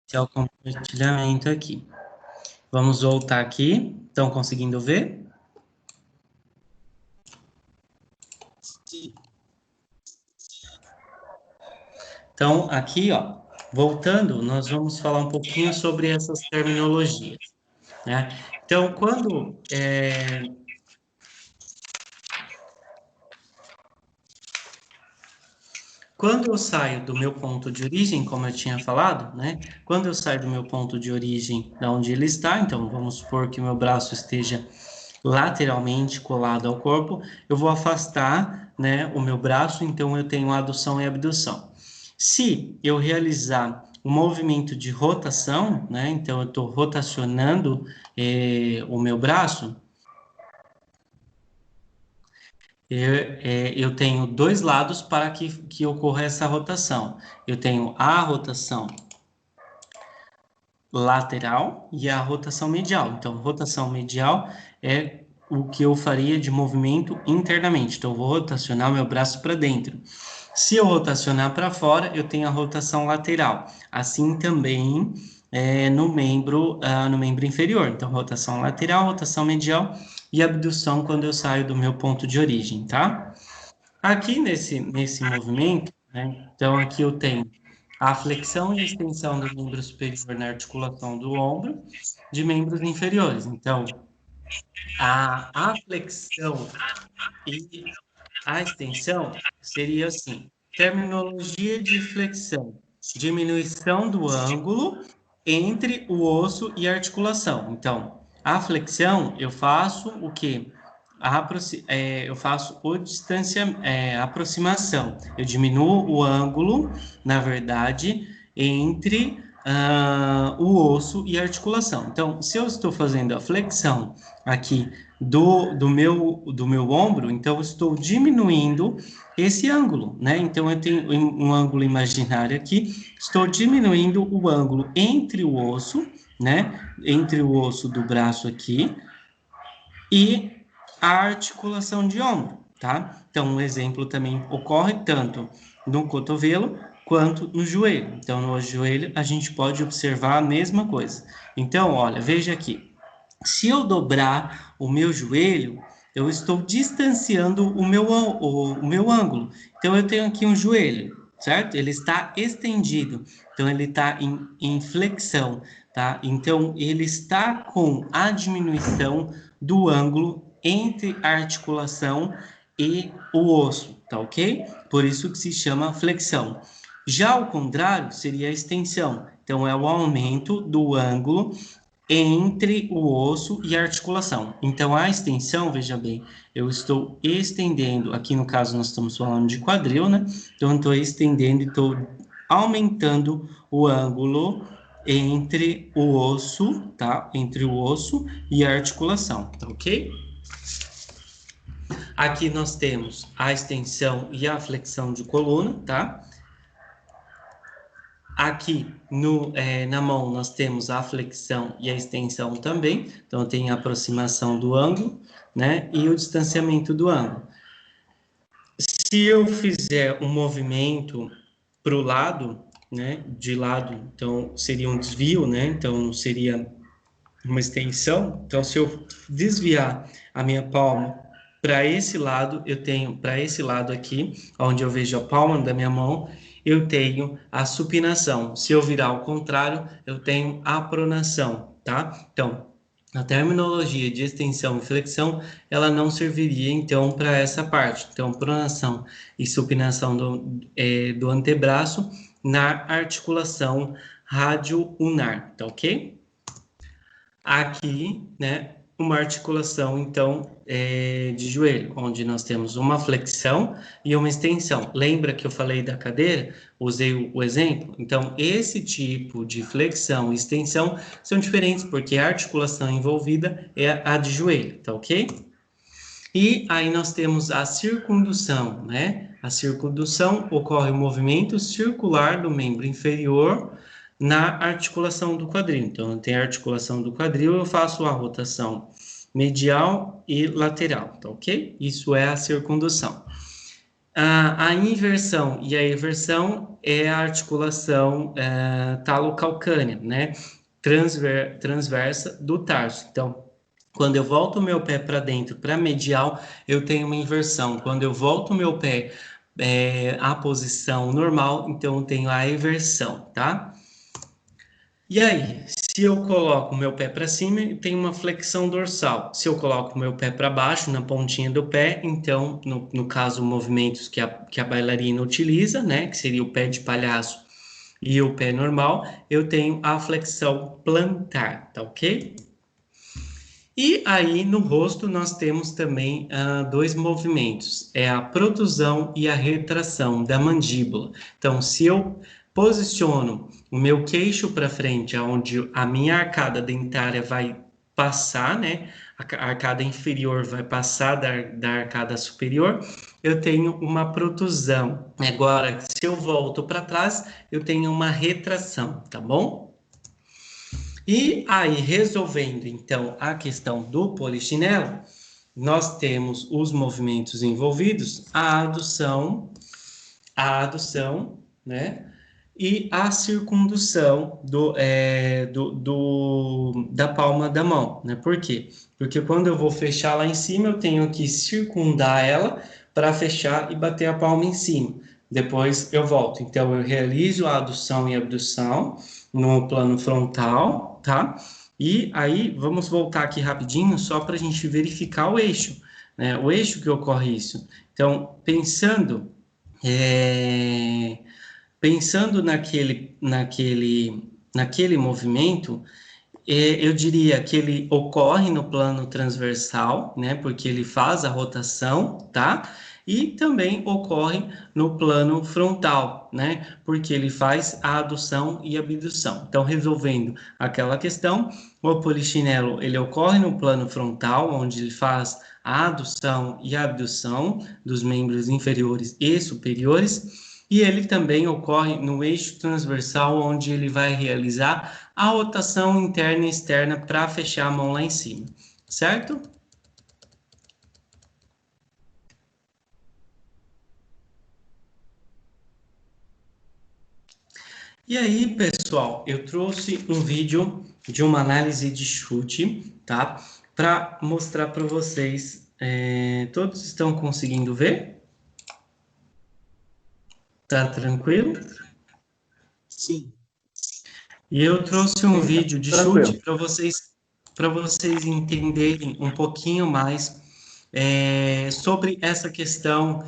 iniciar o compartilhamento aqui. Vamos voltar aqui. Estão conseguindo ver? Então, aqui, ó, voltando, nós vamos falar um pouquinho sobre essas terminologias, né? Então, quando eu saio do meu ponto de origem, como eu tinha falado, né? Quando eu saio do meu ponto de origem, da onde ele está, então vamos supor que o meu braço esteja lateralmente colado ao corpo, eu vou afastar, né, o meu braço, então eu tenho adução e abdução. Se eu realizar um movimento de rotação, né, então eu estou rotacionando o meu braço, eu tenho dois lados para que ocorra essa rotação. Eu tenho a rotação lateral e a rotação medial. Então, rotação medial é o que eu faria de movimento internamente. Então, eu vou rotacionar o meu braço para dentro. Se eu rotacionar para fora, eu tenho a rotação lateral. Assim também no membro inferior. Então, rotação lateral, rotação medial e abdução quando eu saio do meu ponto de origem, tá? Aqui nesse movimento, né? Então, aqui eu tenho a flexão e extensão do membro superior na articulação do ombro, de membros inferiores. Então, a flexão e a extensão seria assim: terminologia de flexão, diminuição do ângulo entre o osso e a articulação. Então, a flexão eu faço o quê? Eu faço a aproximação. Eu diminuo o ângulo, na verdade, entre o osso e a articulação. Então, se eu estou fazendo a flexão aqui do meu ombro, então eu estou diminuindo esse ângulo, né? Então eu tenho um ângulo imaginário aqui, estou diminuindo o ângulo entre o osso, né? Entre o osso do braço aqui e a articulação de ombro, tá? Então, um exemplo também ocorre tanto no cotovelo quanto no joelho. Então, no joelho, a gente pode observar a mesma coisa. Então, olha, veja aqui. Se eu dobrar o meu joelho, eu estou distanciando o meu ângulo. Então, eu tenho aqui um joelho, certo? Ele está estendido. Então, ele está em flexão, tá? Então, ele está com a diminuição do ângulo entre a articulação e o osso, tá ok? Por isso que se chama flexão. Já ao contrário, seria a extensão. Então, é o aumento do ângulo entre o osso e a articulação. Então, a extensão, veja bem, eu estou estendendo, aqui no caso nós estamos falando de quadril, né? Então, eu estou estendendo e estou aumentando o ângulo entre o osso, tá? Entre o osso e a articulação, tá ok? Aqui nós temos a extensão e a flexão de coluna, tá? Aqui na mão nós temos a flexão e a extensão também, então tem a aproximação do ângulo, né, e o distanciamento do ângulo. Se eu fizer um movimento para o lado, né, de lado, então seria um desvio, né, então seria uma extensão. Então, se eu desviar a minha palma para esse lado, eu tenho para esse lado aqui, onde eu vejo a palma da minha mão, eu tenho a supinação. Se eu virar ao contrário, eu tenho a pronação, tá? Então, a terminologia de extensão e flexão, ela não serviria, então, para essa parte. Então, pronação e supinação do antebraço na articulação rádio-unar, tá ok? Aqui, né, uma articulação, então, de joelho, onde nós temos uma flexão e uma extensão. Lembra que eu falei da cadeira? Usei o exemplo? Então, esse tipo de flexão e extensão são diferentes, porque a articulação envolvida é a de joelho, tá ok? E aí nós temos a circundução, né? A circundução ocorre o movimento circular do membro inferior na articulação do quadril. Então, tem a articulação do quadril, eu faço a rotação medial e lateral, tá ok? Isso é a circundução. A inversão e a eversão é a articulação talocalcânea, né? Transversa do tarso. Então, quando eu volto o meu pé para dentro, para medial, eu tenho uma inversão. Quando eu volto o meu pé à posição normal, então eu tenho a eversão, tá? E aí, se eu coloco o meu pé para cima, eu tenho uma flexão dorsal. Se eu coloco o meu pé para baixo, na pontinha do pé, então, no caso, movimentos que a bailarina utiliza, né, que seria o pé de palhaço e o pé normal, eu tenho a flexão plantar, tá ok? E aí, no rosto, nós temos também dois movimentos, é a protusão e a retração da mandíbula. Então, se eu posiciono o meu queixo para frente, onde a minha arcada dentária vai passar, né? A arcada inferior vai passar da arcada superior, eu tenho uma protusão. Agora, se eu volto para trás, eu tenho uma retração, tá bom? E aí, resolvendo então a questão do polichinelo, nós temos os movimentos envolvidos, a adução, né? E a circundução da palma da mão, né? Por quê? Porque quando eu vou fechar lá em cima, eu tenho que circundar ela para fechar e bater a palma em cima. Depois eu volto. Então, eu realizo a adução e abdução no plano frontal, tá? E aí, vamos voltar aqui rapidinho, só para a gente verificar o eixo, né? O eixo que ocorre isso. Então, é, pensando naquele movimento, eu diria que ele ocorre no plano transversal, né? Porque ele faz a rotação, tá? E também ocorre no plano frontal, né? Porque ele faz a adução e abdução. Então, resolvendo aquela questão, o polichinelo, ele ocorre no plano frontal, onde ele faz a adução e a abdução dos membros inferiores e superiores, e ele também ocorre no eixo transversal, onde ele vai realizar a rotação interna e externa para fechar a mão lá em cima, certo? E aí, pessoal, eu trouxe um vídeo de uma análise de chute, tá? Para mostrar para vocês. Todos estão conseguindo ver? Tá tranquilo? Sim. E eu trouxe um Sim, tá vídeo de chute tranquilo. para vocês entenderem um pouquinho mais sobre essa questão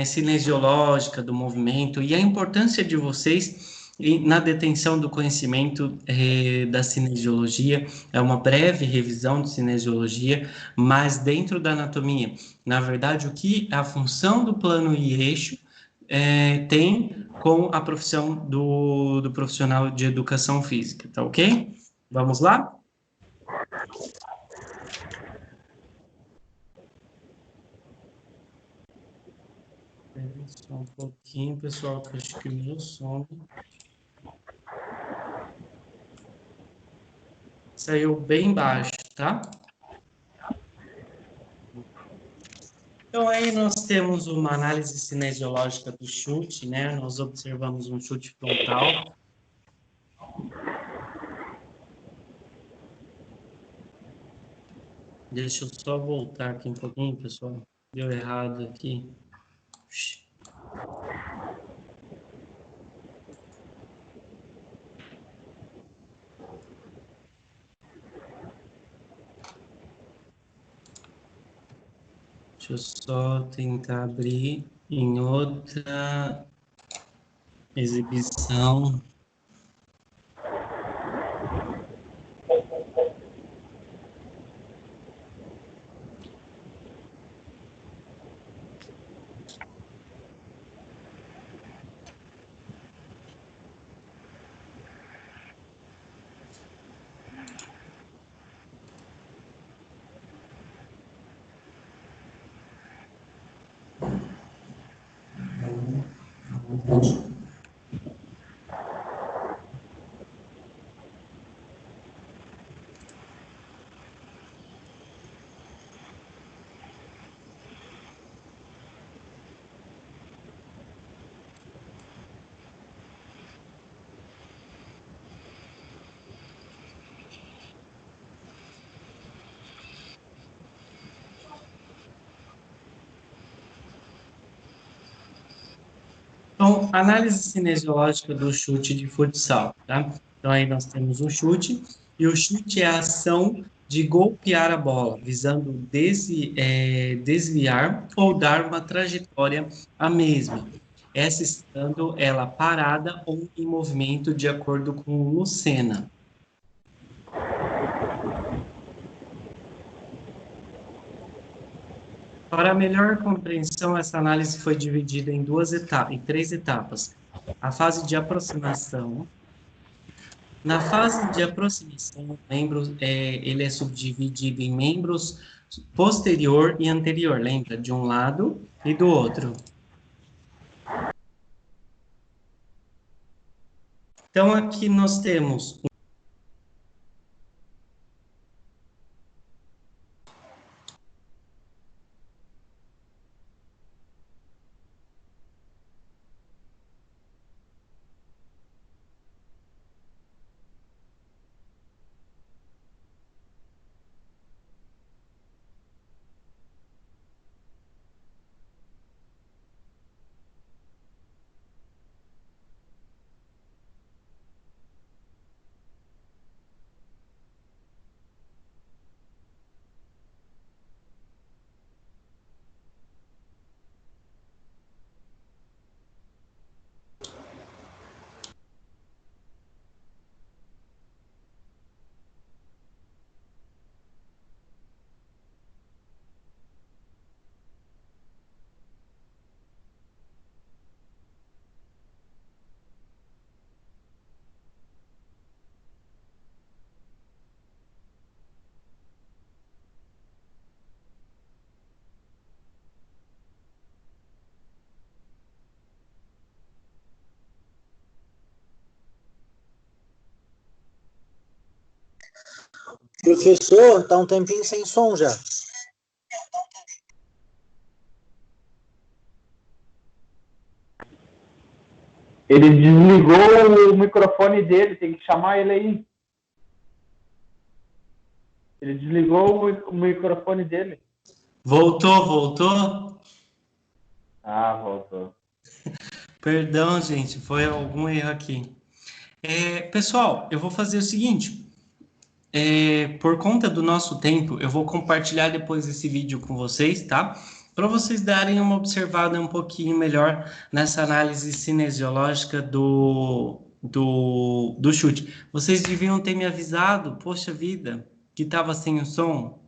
cinesiológica do movimento e a importância de vocês na detenção do conhecimento da cinesiologia. É uma breve revisão de cinesiologia, mas dentro da anatomia. Na verdade, o que a função do plano e eixo tem com a profissão do profissional de educação física, tá ok? Vamos lá? Espera só um pouquinho, pessoal, que eu acho que o meu som saiu bem baixo, tá? Então, aí nós temos uma análise cinesiológica do chute, né? Nós observamos um chute frontal. Deixa eu só voltar aqui um pouquinho, pessoal. Deu errado aqui. Deixa eu só tentar abrir em outra exibição. análise cinesiológica do chute de futsal, tá? Então, aí nós temos o chute, e o chute é a ação de golpear a bola, visando desviar ou dar uma trajetória à mesma, essa estando ela parada ou em movimento, de acordo com o Lucena. Para melhor compreensão, essa análise foi dividida em três etapas. A fase de aproximação. Na fase de aproximação, ele é subdividido em membros posterior e anterior, lembra? De um lado e do outro. Então, aqui nós temos Professor, tá um tempinho sem som já. Ele desligou o microfone dele, tem que chamar ele aí. Ele desligou o microfone dele. Voltou? Ah, voltou. Perdão, gente, foi algum erro aqui. Pessoal, eu vou fazer o seguinte. Por conta do nosso tempo, eu vou compartilhar depois esse vídeo com vocês, tá? Para vocês darem uma observada um pouquinho melhor nessa análise cinesiológica do chute. Vocês deviam ter me avisado, poxa vida, que estava sem o som.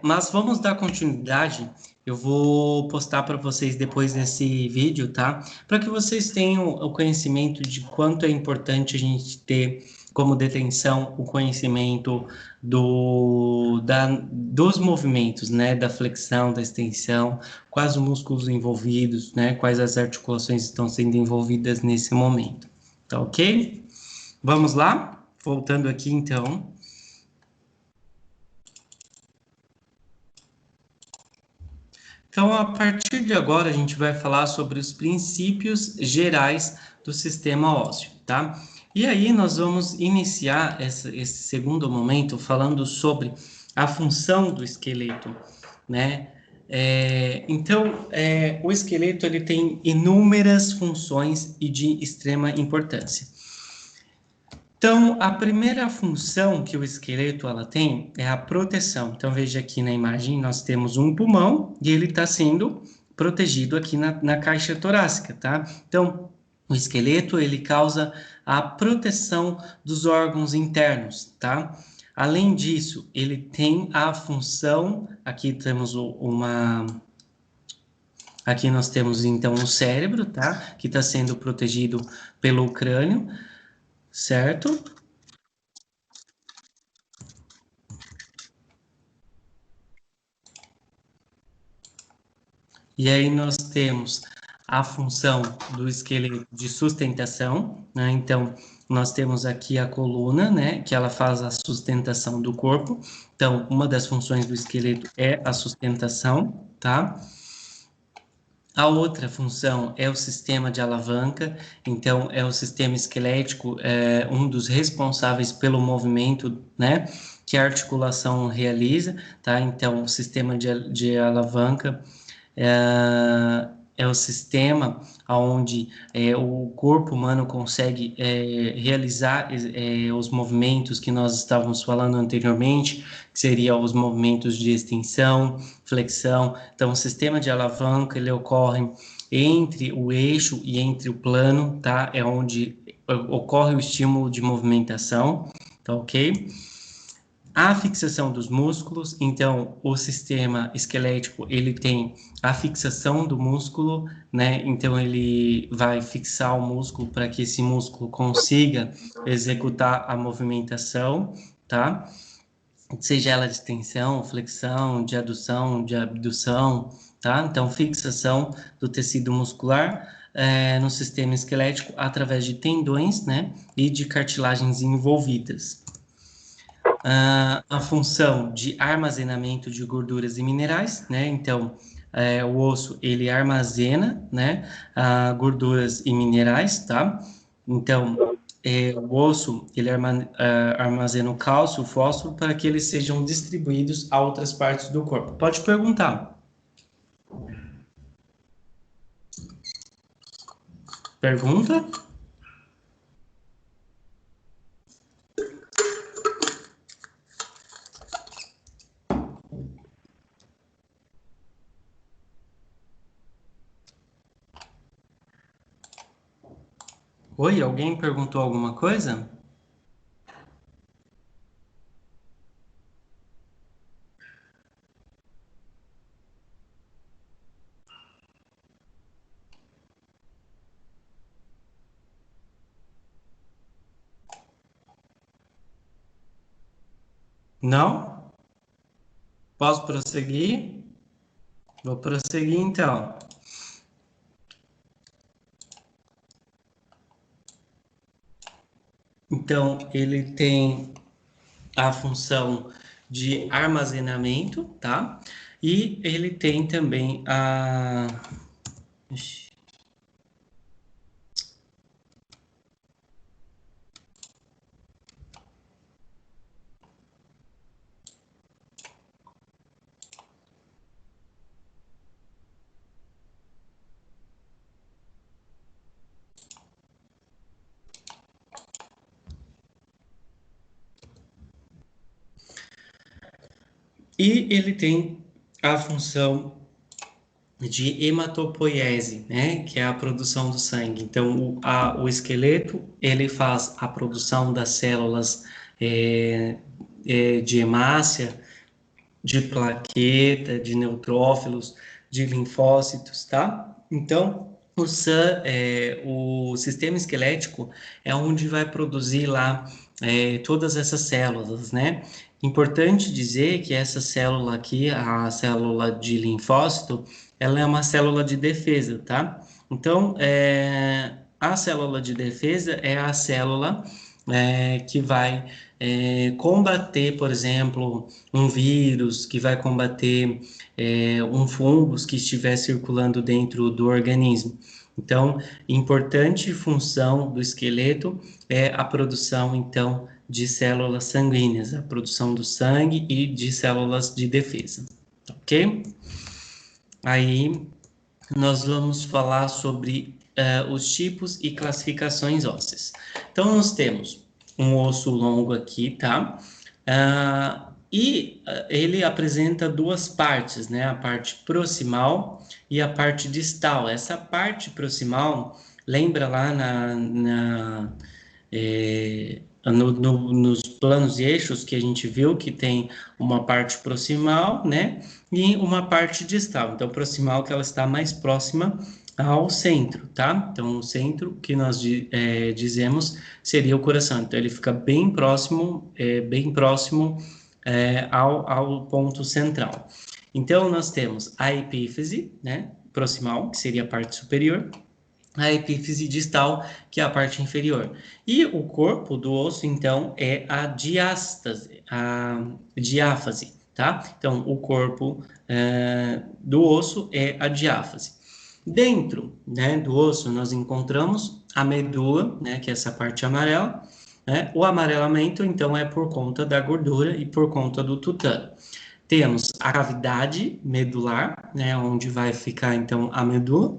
Mas vamos dar continuidade. Eu vou postar para vocês depois desse vídeo, tá? Para que vocês tenham o conhecimento de quanto é importante a gente ter como detenção o conhecimento dos movimentos, né? Da flexão, da extensão, quais os músculos envolvidos, né? Quais as articulações estão sendo envolvidas nesse momento. Tá ok? Vamos lá? Voltando aqui, então. Então, a partir de agora, a gente vai falar sobre os princípios gerais do sistema ósseo, tá? E aí, nós vamos iniciar esse segundo momento falando sobre a função do esqueleto, né? O esqueleto, ele tem inúmeras funções e de extrema importância. Então, a primeira função que o esqueleto ela tem é a proteção. Então, veja aqui na imagem, nós temos um pulmão e ele está sendo protegido aqui na caixa torácica, tá? Então, o esqueleto, ele causa a proteção dos órgãos internos, tá? Além disso, ele tem a função, aqui temos Aqui nós temos, então, o cérebro, tá? Que está sendo protegido pelo crânio, certo? E aí nós temos a função do esqueleto de sustentação, né? Então, nós temos aqui a coluna, né? Que ela faz a sustentação do corpo. Então, uma das funções do esqueleto é a sustentação, tá? A outra função é o sistema de alavanca, então é o sistema esquelético, um dos responsáveis pelo movimento, né, que a articulação realiza, tá? Então, o sistema de alavanca é o sistema onde o corpo humano consegue realizar os movimentos que nós estávamos falando anteriormente, que seriam os movimentos de extensão, flexão. Então, o sistema de alavanca, ele ocorre entre o eixo e entre o plano, tá? É onde ocorre o estímulo de movimentação, tá ok? A fixação dos músculos, então, o sistema esquelético, ele tem a fixação do músculo, né? Então, ele vai fixar o músculo para que esse músculo consiga executar a movimentação, tá? Seja ela de extensão, flexão, de adução, de abdução, tá? Então, fixação do tecido muscular no sistema esquelético através de tendões, né? E de cartilagens envolvidas. A função de armazenamento de gorduras e minerais, né? Então, o osso, ele armazena, né? Gorduras e minerais, tá? Então, o osso, ele armazena o cálcio, o fósforo, para que eles sejam distribuídos a outras partes do corpo. Pode perguntar. Pergunta? Oi, alguém perguntou alguma coisa? Não? Posso prosseguir? Vou prosseguir, então. Então, ele tem a função de armazenamento, tá? E ele tem também a... E ele tem a função de hematopoiese, né, que é a produção do sangue. Então, o esqueleto, ele faz a produção das células de hemácia, de plaqueta, de neutrófilos, de linfócitos, tá? Então, o sistema esquelético é onde vai produzir lá todas essas células, né? Importante dizer que essa célula aqui, a célula de linfócito, ela é uma célula de defesa, tá? Então, a célula de defesa é a célula que vai combater, por exemplo, um vírus, que vai combater um fungo que estiver circulando dentro do organismo. Então, importante função do esqueleto é a produção, então, de células sanguíneas, a produção do sangue e de células de defesa, ok? Aí, nós vamos falar sobre os tipos e classificações ósseas. Então, nós temos um osso longo aqui, tá? Ele apresenta duas partes, né? A parte proximal e a parte distal. Essa parte proximal, lembra lá nos planos e eixos que a gente viu que tem uma parte proximal, né? E uma parte distal. Então, proximal que ela está mais próxima ao centro, tá? Então, o centro que nós dizemos seria o coração. Então, ele fica bem próximo ao ponto central. Então, nós temos a epífise, né? Proximal, que seria a parte superior, a epífise distal, que é a parte inferior. E o corpo do osso, então, é a diáfase, tá? Então, o corpo do osso é a diáfase. Dentro, né, do osso, nós encontramos a medula, né, que é essa parte amarela, né? O amarelamento, então, é por conta da gordura e por conta do tutano. Temos a cavidade medular, né, onde vai ficar, então, a medula,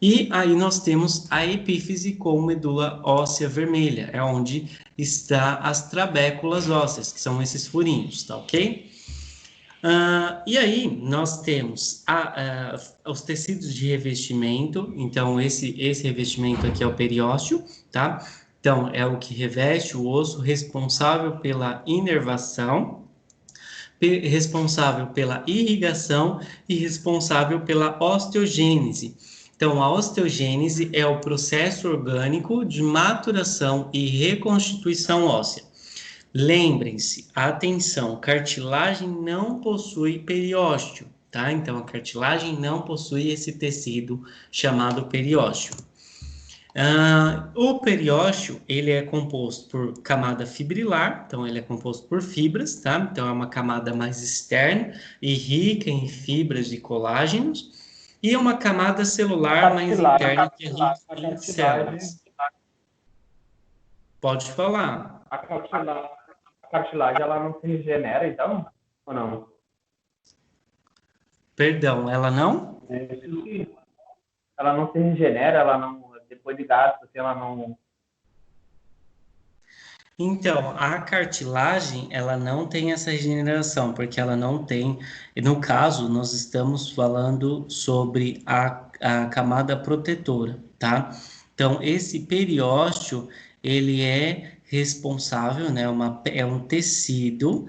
e aí nós temos a epífise com medula óssea vermelha, é onde está as trabéculas ósseas, que são esses furinhos, tá ok? E aí nós temos os tecidos de revestimento, então esse revestimento aqui é o periósteo, tá? Então é o que reveste o osso, responsável pela inervação, responsável pela irrigação e responsável pela osteogênese. Então, a osteogênese é o processo orgânico de maturação e reconstituição óssea. Lembrem-se, atenção, cartilagem não possui periósteo, tá? Então, a cartilagem não possui esse tecido chamado periósteo. O periósteo, ele é composto por camada fibrilar, então ele é composto por fibras, tá? Então é uma camada mais externa e rica em fibras de colágenos, e uma camada celular mais interna que é rica em células. Pode falar. A cartilagem, ela não se regenera, então? Ou não? Perdão, ela não? Ela não se regenera, ela não... Depois de gasto, assim, ela não... Então, a cartilagem, ela não tem essa regeneração, porque ela não tem... No caso, nós estamos falando sobre a camada protetora, tá? Então, esse periósteo, ele é responsável, né? É um tecido,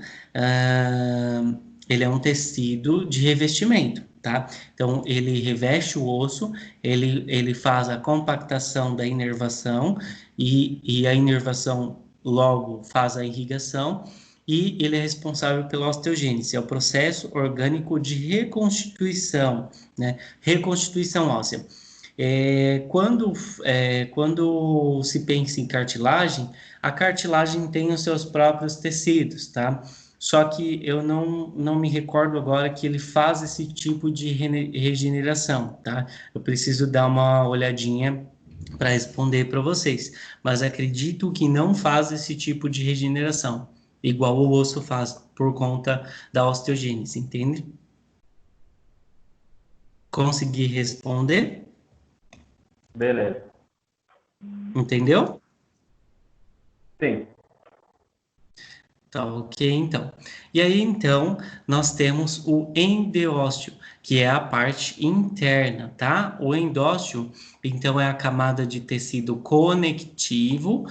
ele é um tecido de revestimento, tá? Então, ele reveste o osso, ele faz a compactação da inervação e a inervação logo faz a irrigação e ele é responsável pela osteogênese, é o processo orgânico de reconstituição, né? Reconstituição óssea. Quando se pensa em cartilagem, a cartilagem tem os seus próprios tecidos, tá? Só que eu não me recordo agora que ele faz esse tipo de regeneração, tá? Eu preciso dar uma olhadinha para responder para vocês, mas acredito que não faz esse tipo de regeneração, igual o osso faz por conta da osteogênese, entende? Consegui responder? Beleza. Entendeu? Sim. Tá ok, então. E aí, então, nós temos o endósteo, que é a parte interna, tá? O endósteo, então, é a camada de tecido conectivo,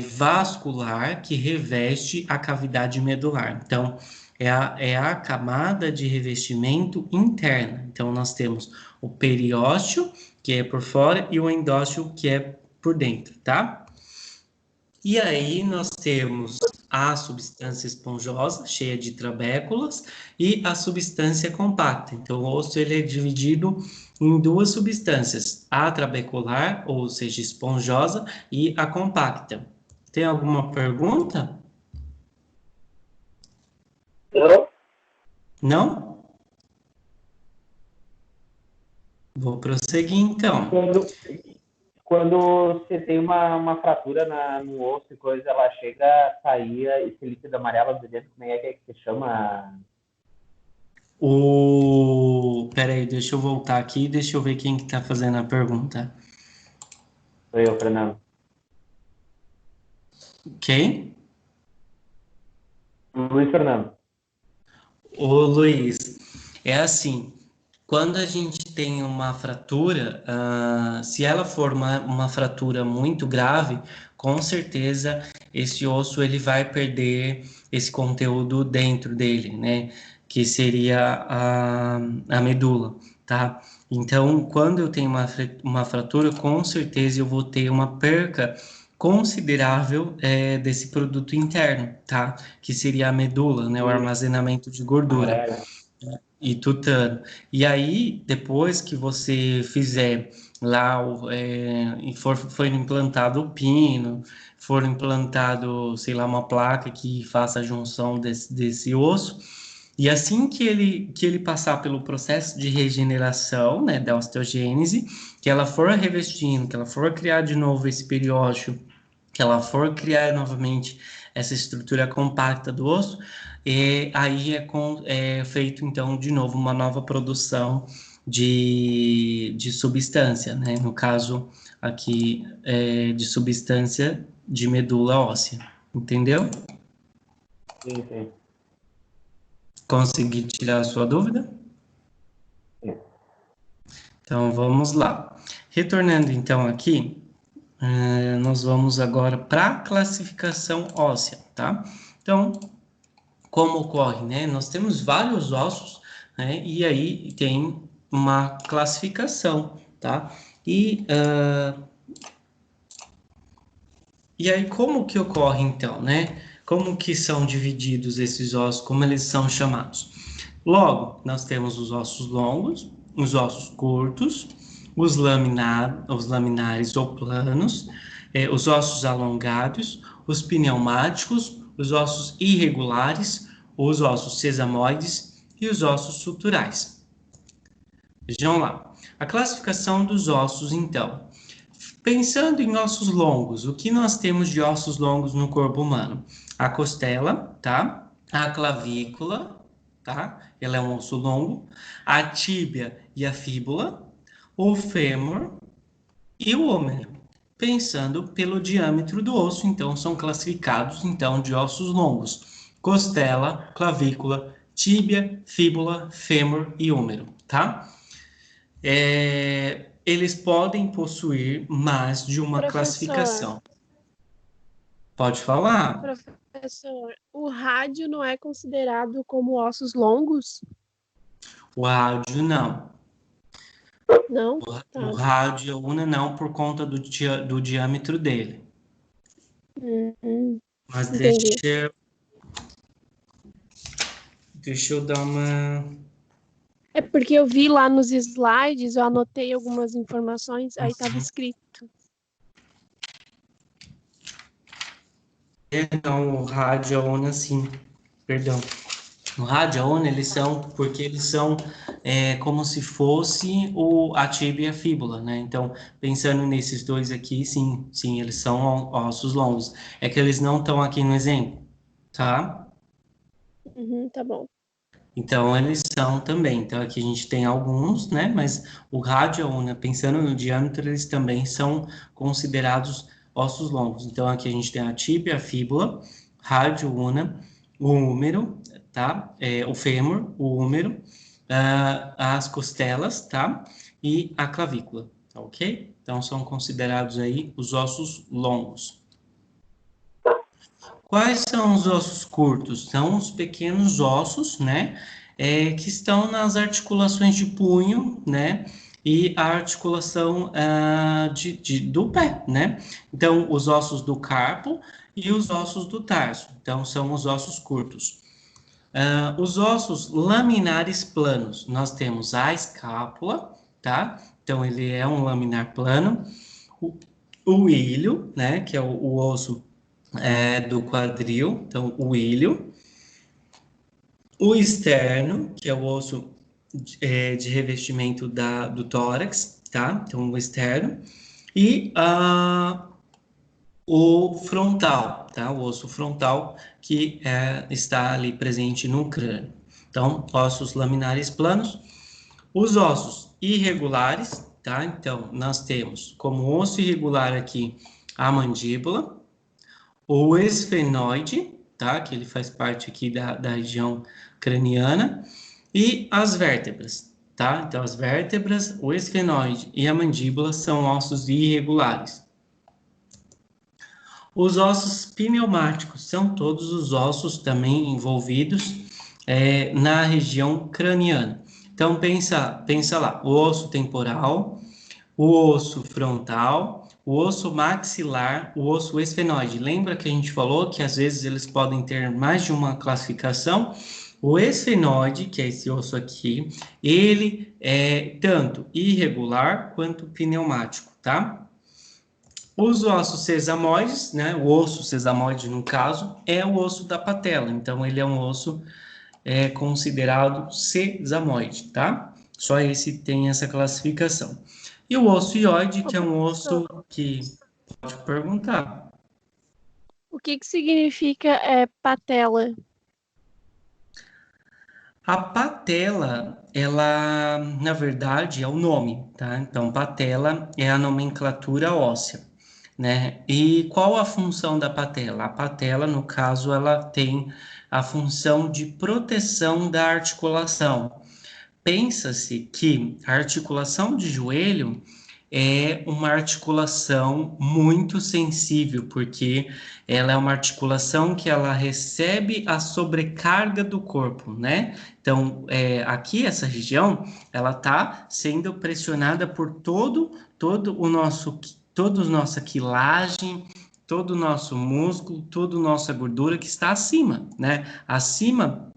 vascular, que reveste a cavidade medular. Então, é a camada de revestimento interna. Então, nós temos o periósteo, que é por fora, e o endósteo, que é por dentro, tá? E aí nós temos a substância esponjosa, cheia de trabéculas, e a substância compacta. Então, o osso ele é dividido em duas substâncias, a trabecular, ou seja, esponjosa, e a compacta. Tem alguma pergunta? Não. Não? Vou prosseguir, então. Quando você tem uma fratura no osso e coisa, ela chega a sair esse líquido amarelo de dentro, como é que se chama? Peraí, deixa eu voltar aqui e deixa eu ver quem que tá fazendo a pergunta. Sou eu, Fernando. Quem? Luiz Fernando. Ô Luiz, é assim, quando a gente tem uma fratura, se ela for uma fratura muito grave, com certeza esse osso ele vai perder esse conteúdo dentro dele, né? Que seria a medula, tá? Então, quando eu tenho uma fratura, com certeza eu vou ter uma perca considerável desse produto interno, tá? Que seria a medula, né? O armazenamento de gordura e tutano. E aí, depois que você fizer lá, e for implantado o pino, for implantado, sei lá, uma placa que faça a junção desse osso, e assim que ele passar pelo processo de regeneração, né, da osteogênese, que ela for revestindo, que ela for criar de novo esse periósteo que ela for criar novamente essa estrutura compacta do osso, e aí é feito, então, de novo, uma nova produção de substância, né? No caso aqui, de substância de medula óssea, entendeu? Sim, sim. Consegui tirar a sua dúvida? Sim. Então, vamos lá. Retornando, então, aqui, nós vamos agora para a classificação óssea, tá? Então, como ocorre, né? Nós temos vários ossos, né? E aí tem uma classificação, tá? E aí como que ocorre então, né? Como que são divididos esses ossos, como eles são chamados? Logo, nós temos os ossos longos, os ossos curtos, os laminares ou planos, os ossos alongados, os pneumáticos, os ossos irregulares, os ossos sesamoides e os ossos suturais. Vejam lá. A classificação dos ossos, então. Pensando em ossos longos, o que nós temos de ossos longos no corpo humano? A costela, tá? A clavícula, tá? Ela é um osso longo. A tíbia e a fíbula, o fêmur e o húmero. Pensando pelo diâmetro do osso, então são classificados então de ossos longos: costela, clavícula, tíbia, fíbula, fêmur e húmero, tá? Eles podem possuir mais de uma Professor, classificação. Pode falar? professor, o rádio não é considerado como ossos longos? O rádio não. Não? O Tá. rádio e a una não, por conta do diâmetro dele. Mas Entendi. deixa eu dar uma... É porque eu vi lá nos slides, eu anotei algumas informações, aí estava escrito. Não, o rádio e a una sim. Perdão. O rádio e a una, porque eles são como se fosse a tíbia e a fíbula, né? Então, pensando nesses dois aqui, sim, eles são ossos longos. É que eles não estão aqui no exemplo, tá? Tá bom. Então, eles são também. Então, aqui a gente tem alguns, né? Mas o rádio e a una, pensando no diâmetro, eles também são considerados ossos longos. Então, aqui a gente tem a tíbia, a fíbula, rádio, una, o húmero, tá? O fêmur, o húmero, as costelas, tá? E a clavícula, tá ok? Então, são considerados aí os ossos longos. Quais são os ossos curtos? São os pequenos ossos, né? Que estão nas articulações de punho, né? E a articulação do pé, né? Então, os ossos do carpo e os ossos do tarso. Então, são os ossos curtos. Os ossos laminares planos. Nós temos a escápula, tá? Então, ele é um laminar plano. O ilho, né? Que é o osso do quadril, então o ilho, o externo, que é o osso de revestimento do tórax, tá? Então o externo, e o frontal, tá? O osso frontal que está ali presente no crânio. Então, ossos laminares planos, os ossos irregulares, tá? Então, nós temos como osso irregular aqui a mandíbula, o esfenoide, tá? Que ele faz parte aqui da região craniana, e as vértebras, tá? Então, as vértebras, o esfenoide e a mandíbula são ossos irregulares. Os ossos pneumáticos são todos os ossos também envolvidos na região craniana. Então, pensa lá, o osso temporal, o osso frontal, o osso maxilar, o osso esfenoide. Lembra que a gente falou que às vezes eles podem ter mais de uma classificação? O esfenoide, que é esse osso aqui, ele é tanto irregular quanto pneumático, tá? Os ossos sesamoides, né? O osso sesamoide, no caso, é o osso da patela. Então, ele é um osso considerado sesamoide, tá? Só esse tem essa classificação. E o osso hioide, Ô, que é um professor, osso que... Pode perguntar. O que significa patela? A patela, ela, na verdade, é o nome, tá? Então, patela é a nomenclatura óssea, né? E qual a função da patela? A patela, no caso, ela tem a função de proteção da articulação. Pensa-se que a articulação de joelho é uma articulação muito sensível, porque ela é uma articulação que ela recebe a sobrecarga do corpo, né? Então, aqui essa região, ela está sendo pressionada por todo o nosso, toda a nossa quilagem, todo o nosso músculo, toda a nossa gordura que está acima, né? Acima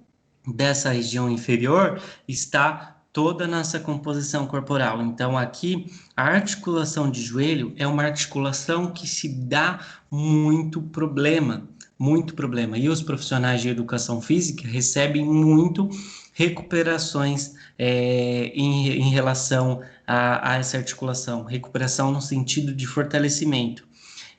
dessa região inferior está toda a nossa composição corporal. Então, aqui, a articulação de joelho é uma articulação que se dá muito problema, muito problema. E os profissionais de educação física recebem muito recuperações em relação a essa articulação, recuperação no sentido de fortalecimento.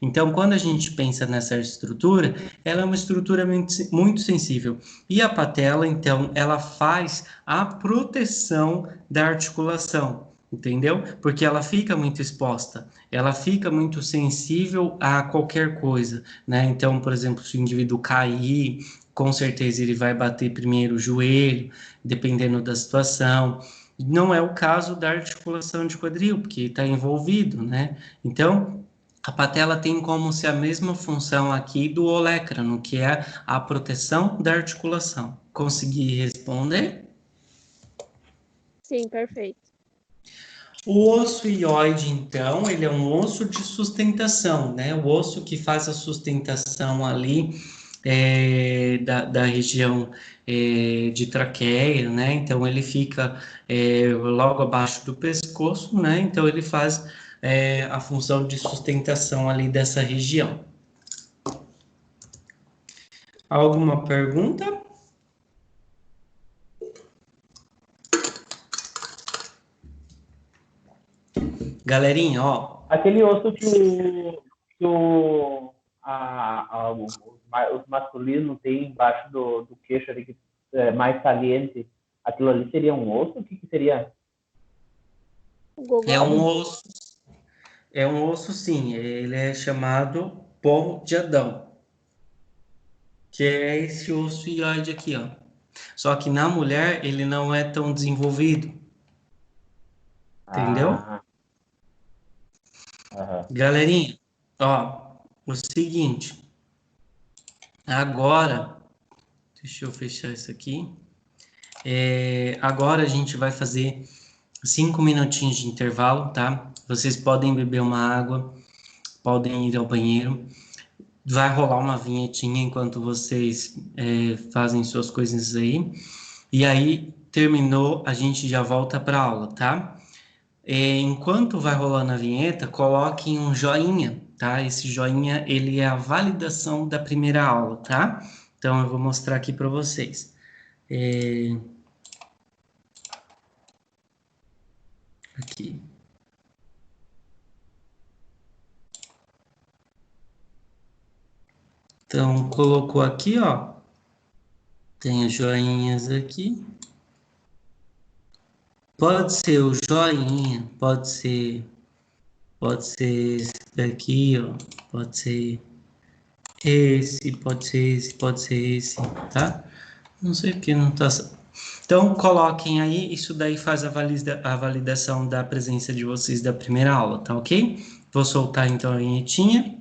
Então, quando a gente pensa nessa estrutura, ela é uma estrutura muito sensível. E a patela, então, ela faz a proteção da articulação, entendeu? Porque ela fica muito exposta, ela fica muito sensível a qualquer coisa, né? Então, por exemplo, se o indivíduo cair, com certeza ele vai bater primeiro o joelho, dependendo da situação. Não é o caso da articulação de quadril, porque está envolvido, né? Então, a patela tem como se a mesma função aqui do olecrano, que é a proteção da articulação. Consegui responder? Sim, perfeito. O osso ilhoide, então, ele é um osso de sustentação, né? O osso que faz a sustentação ali da região de traqueia, né? Então, ele fica logo abaixo do pescoço, né? Então, ele faz a função de sustentação ali dessa região. Alguma pergunta? Galerinha, ó. Aquele osso os masculinos têm embaixo do queixo ali, que é mais saliente, aquilo ali seria um osso? O que seria? O É gogó? um osso, sim. Ele é chamado pomo de Adão, que é esse osso ilhoide aqui, ó. Só que na mulher ele não é tão desenvolvido, entendeu? Ah, aham. Galerinha, ó, o seguinte, agora, deixa eu fechar isso aqui. Agora a gente vai fazer 5 minutinhos de intervalo, tá? Vocês podem beber uma água, podem ir ao banheiro. Vai rolar uma vinhetinha enquanto vocês fazem suas coisas aí. E aí, terminou, a gente já volta para a aula, tá? Enquanto vai rolando a vinheta, coloquem um joinha, tá? Esse joinha, ele é a validação da primeira aula, tá? Então, eu vou mostrar aqui para vocês. Aqui. Então, colocou aqui, ó. Tem os joinhas aqui. Pode ser o joinha, pode ser esse daqui, ó. Pode ser esse, pode ser esse, pode ser esse, tá? Não sei porque não tá. Então, coloquem aí, isso daí faz a validação da presença de vocês da primeira aula, tá ok? Vou soltar então a vinhetinha.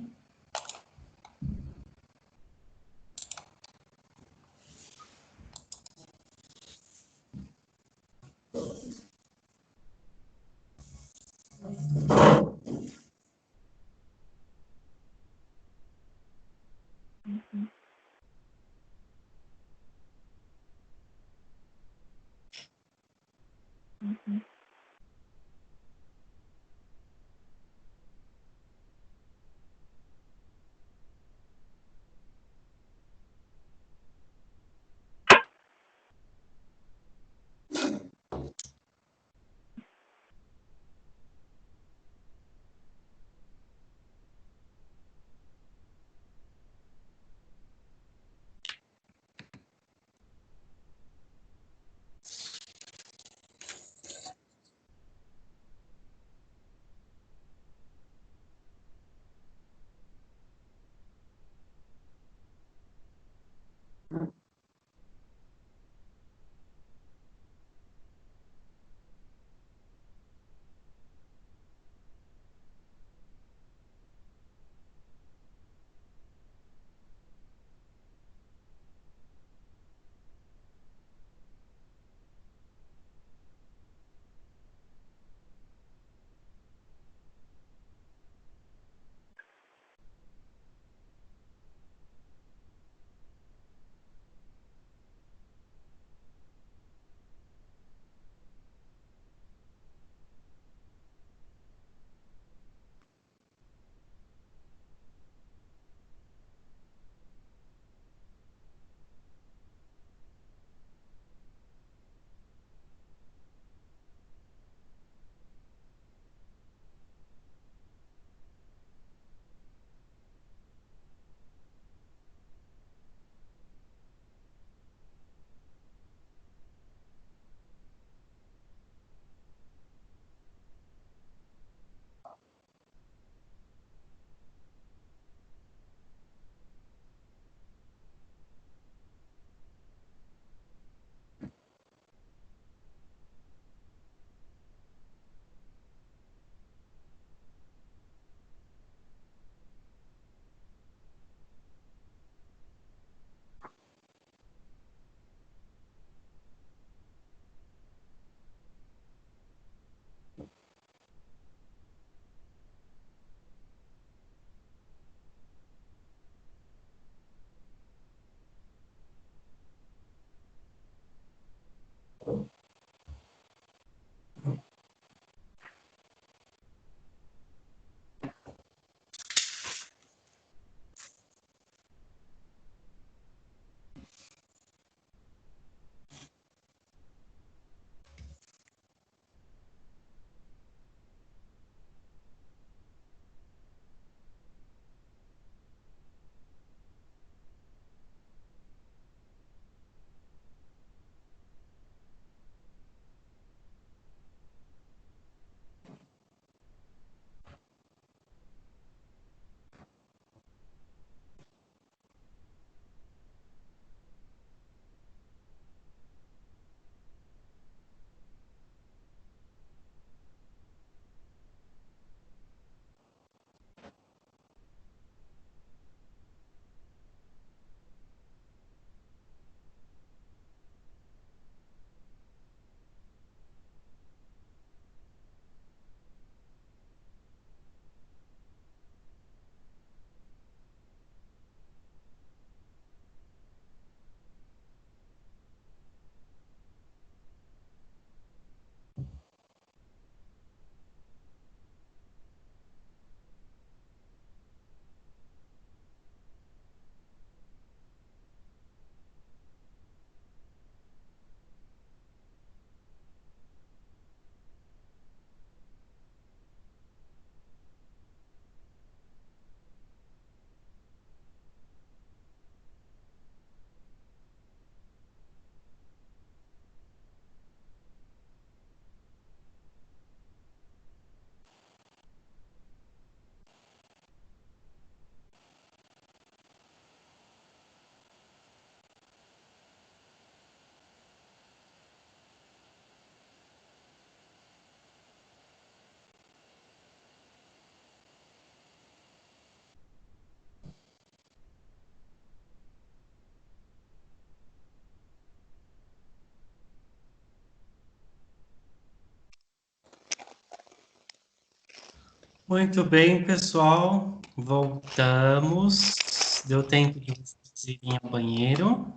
Muito bem, pessoal. Voltamos. Deu tempo de vocês irem ao banheiro.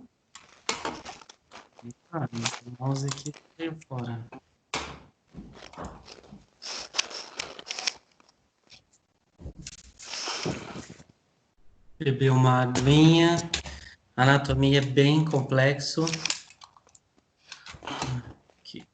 Ah, meu mouse aqui caiu fora. Beber uma aguinha. Anatomia bem complexo. Aqui.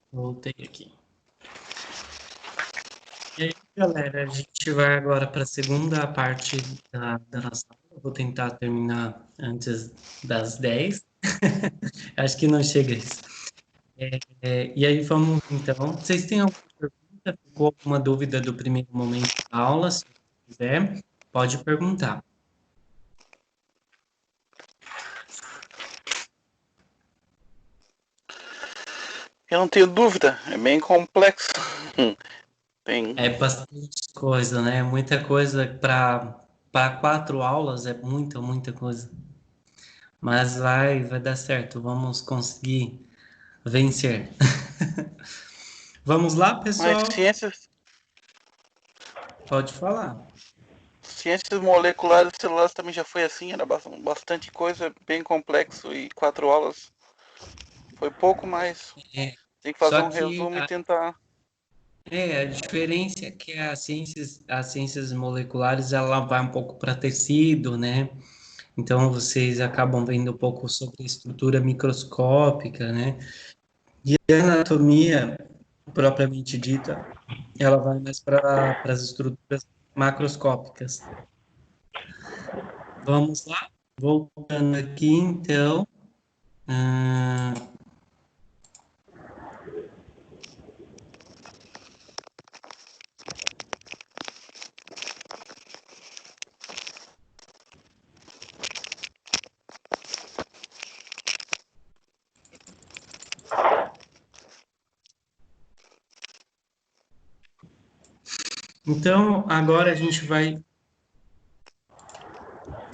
Voltei aqui. E aí, galera, a gente vai agora para a segunda parte da nossa aula. Vou tentar terminar antes das 10. Acho que não chega a isso. E aí, vamos então. Vocês têm alguma pergunta? Ficou alguma dúvida do primeiro momento da aula? Se quiser, pode perguntar. Eu não tenho dúvida, é bem complexo. Tem... É bastante coisa, né? Muita coisa para 4 aulas, é muita coisa. Mas vai dar certo, vamos conseguir vencer. Vamos lá, pessoal? Mas Pode falar. ciências moleculares e celulares também já foi assim, era bastante coisa, bem complexo, e 4 aulas foi pouco, mas tem que fazer Só um que resumo e tentar... a diferença é que as ciências moleculares, ela vai um pouco para tecido, né? Então, vocês acabam vendo um pouco sobre a estrutura microscópica, né? E a anatomia, propriamente dita, ela vai mais para as estruturas macroscópicas. Vamos lá? Voltando aqui, então. Então, agora a gente vai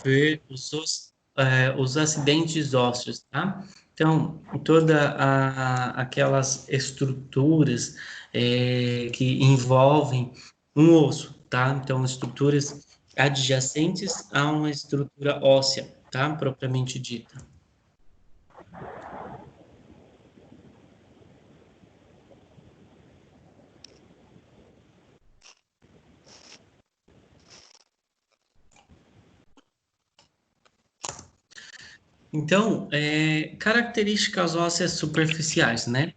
ver os acidentes ósseos, tá? Então, aquelas estruturas que envolvem um osso, tá? Então, estruturas adjacentes a uma estrutura óssea, tá? Propriamente dita. Então, características ósseas superficiais, né?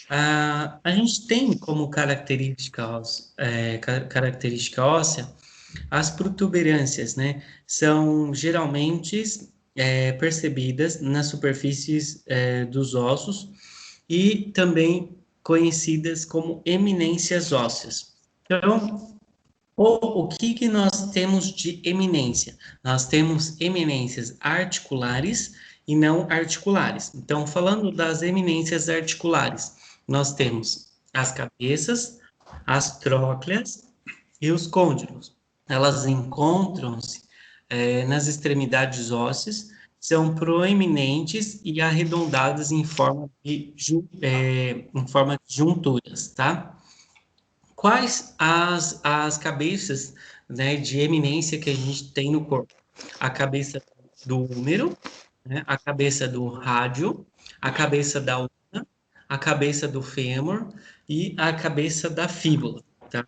A gente tem como característica óssea as protuberâncias, né? São geralmente percebidas nas superfícies dos ossos e também conhecidas como eminências ósseas. Então, o que nós temos de eminência? Nós temos eminências articulares e não articulares. Então, falando das eminências articulares, nós temos as cabeças, as trócleas e os côndilos. Elas encontram-se nas extremidades ósseas, são proeminentes e arredondadas em forma de junturas, tá? Quais as cabeças, né, de eminência que a gente tem no corpo? A cabeça do úmero, né, a cabeça do rádio, a cabeça da ulna, a cabeça do fêmur e a cabeça da fíbula, tá?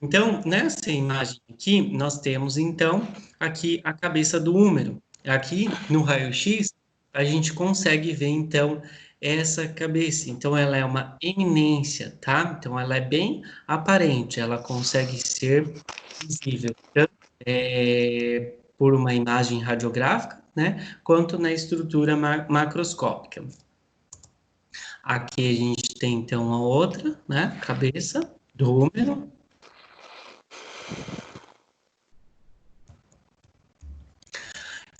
Então, nessa imagem aqui, nós temos, então, aqui a cabeça do úmero. Aqui, no raio-x, a gente consegue ver, então, essa cabeça. Então, ela é uma eminência, tá? Então, ela é bem aparente, ela consegue ser visível, tanto por uma imagem radiográfica, né, quanto na estrutura macroscópica. Aqui a gente tem, então, a outra, né, cabeça do úmero.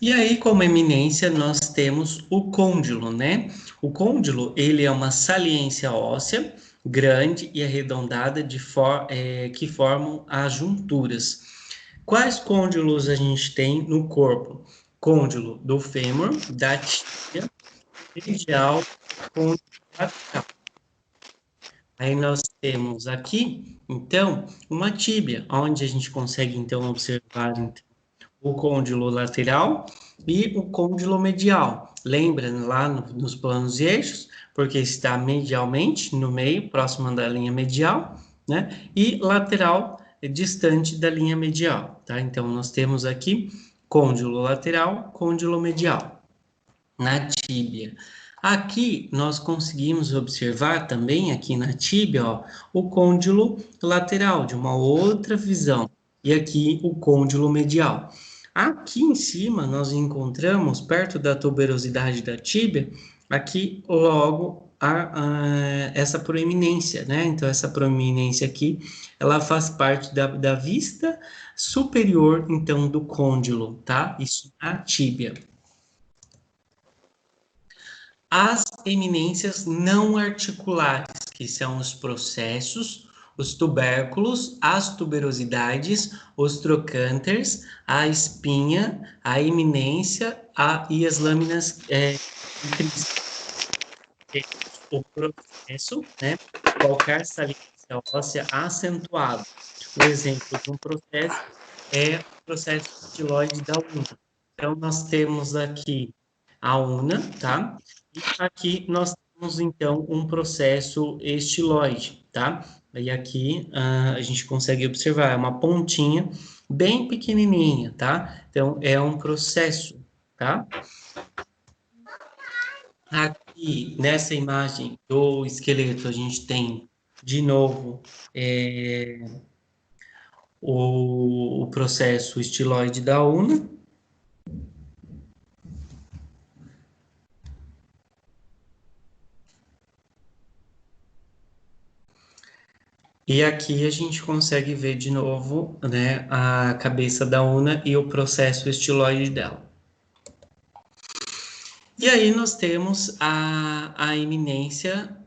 E aí, como eminência, nós temos o côndilo, né? O côndilo, ele é uma saliência óssea grande e arredondada que formam as junturas. Quais côndilos a gente tem no corpo? Côndilo do fêmur, da tíbia, medial, côndilo lateral. Aí nós temos aqui, então, uma tíbia, onde a gente consegue, então, observar então, o côndilo lateral e o côndilo medial. Lembra lá nos planos e eixos, porque está medialmente no meio, próximo da linha medial, né? E lateral, distante da linha medial, tá? Então, nós temos aqui côndilo lateral, côndilo medial, na tíbia. Aqui, nós conseguimos observar também, aqui na tíbia, ó, o côndilo lateral, de uma outra visão. E aqui, o côndilo medial. Aqui em cima, nós encontramos, perto da tuberosidade da tíbia, aqui logo essa proeminência, né? Então, essa proeminência aqui, ela faz parte da vista superior, então, do côndilo, tá? Isso na tíbia. As eminências não articulares, que são os processos, os tubérculos, as tuberosidades, os trocânteres, a espinha, a eminência e as lâminas o processo, né? Qualquer saliência óssea acentuado. O exemplo de um processo é o processo estiloide da una. Então, nós temos aqui a una, tá? E aqui nós temos, então, um processo estiloide, tá? E aqui a gente consegue observar, é uma pontinha bem pequenininha, tá? Então, é um processo, tá? Aqui, nessa imagem do esqueleto, a gente tem, de novo, o processo estiloide da una. E aqui a gente consegue ver de novo, né, a cabeça da una e o processo estiloide dela. E aí nós temos a eminência,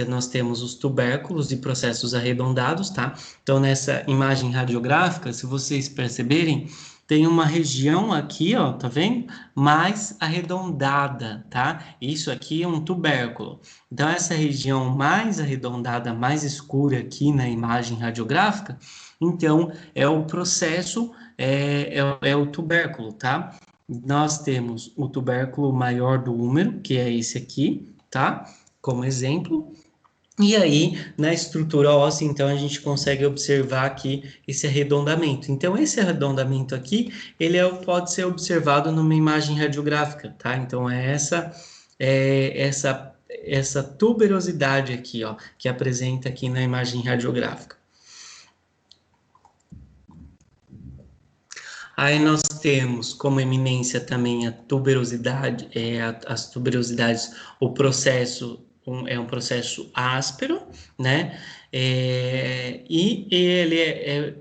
nós temos os tubérculos e processos arredondados, tá? Então, nessa imagem radiográfica, se vocês perceberem, tem uma região aqui, ó, tá vendo? Mais arredondada, tá? Isso aqui é um tubérculo. Então, essa região mais arredondada, mais escura aqui na imagem radiográfica, então, é o processo, é o tubérculo, tá? Nós temos o tubérculo maior do úmero, que é esse aqui, tá? Como exemplo. E aí, na estrutura óssea, então, a gente consegue observar aqui esse arredondamento. Então, esse arredondamento aqui, ele pode ser observado numa imagem radiográfica, tá? Então, essa tuberosidade aqui, ó, que apresenta aqui na imagem radiográfica. Aí nós temos como eminência também a tuberosidade, as tuberosidades, o processo é um processo áspero, né? E ele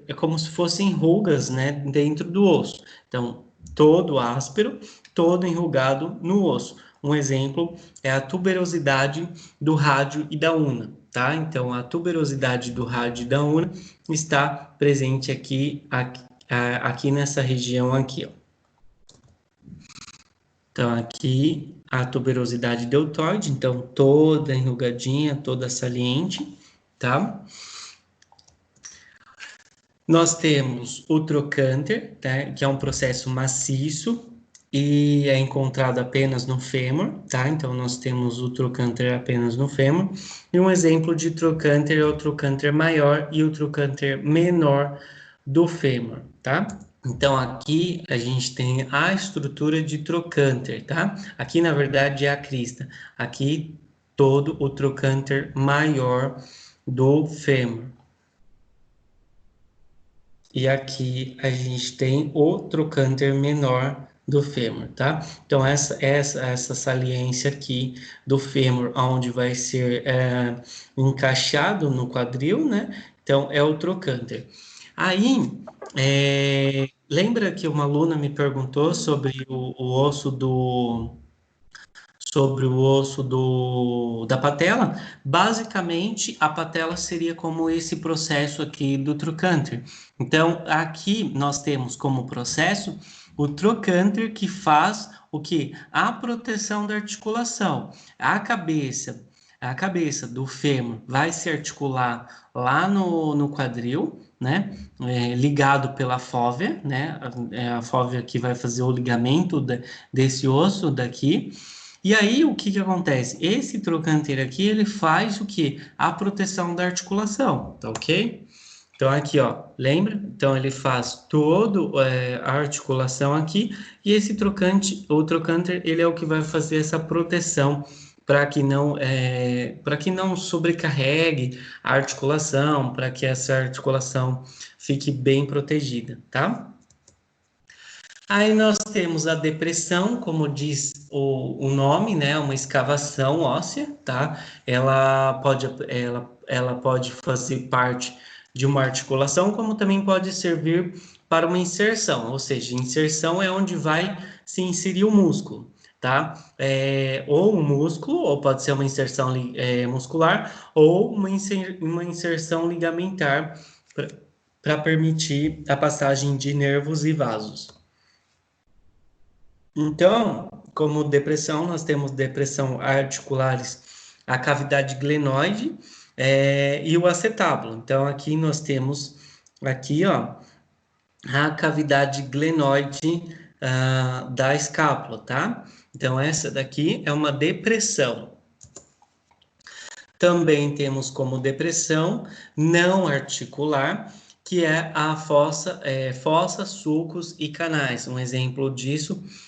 é como se fossem rugas, né, dentro do osso. Então, todo áspero, todo enrugado no osso. Um exemplo é a tuberosidade do rádio e da una, tá? Então, a tuberosidade do rádio e da una está presente aqui nessa região aqui, ó. Então, aqui a tuberosidade deltoide, então toda enrugadinha, toda saliente, tá? Nós temos o trocânter, tá? Que é um processo maciço e é encontrado apenas no fêmur, tá? Então, nós temos o trocânter apenas no fêmur. E um exemplo de trocânter é o trocânter maior e o trocânter menor do fêmur, tá? Então, aqui a gente tem a estrutura de trocânter, tá? Aqui, na verdade, é a crista. Aqui, todo o trocânter maior do fêmur. E aqui a gente tem o trocânter menor do fêmur, tá? Então, essa saliência aqui do fêmur, onde vai ser encaixado no quadril, né? Então, é o trocânter. Aí, lembra que uma aluna me perguntou sobre o osso sobre o osso da patela, basicamente a patela seria como esse processo aqui do trocânter. Então, aqui nós temos como processo o trocânter que faz o que? A proteção da articulação. A cabeça do fêmur vai se articular lá no quadril, né? Ligado pela fóvea, né? A fóvea que vai fazer o ligamento desse osso daqui. E aí, o que acontece? Esse trocânter aqui, ele faz o que? A proteção da articulação, tá ok? Então, aqui, ó, lembra? Então, ele faz toda a articulação aqui, e esse o trocânter, ele é o que vai fazer essa proteção para que não sobrecarregue a articulação, para que essa articulação fique bem protegida, tá? Aí nós temos a depressão, como diz o nome, né? Uma escavação óssea, tá? Ela pode fazer parte de uma articulação, como também pode servir para uma inserção, ou seja, inserção é onde vai se inserir o músculo, tá? Ou um músculo, ou pode ser uma inserção muscular, ou uma inserção ligamentar para permitir a passagem de nervos e vasos. Então, como depressão, nós temos depressão articulares, a cavidade glenoide e o acetábulo. Então, aqui nós temos, aqui, ó, a cavidade glenoide da escápula, tá? Então, essa daqui é uma depressão. Também temos como depressão não articular, que é a fossa, sulcos e canais. Um exemplo disso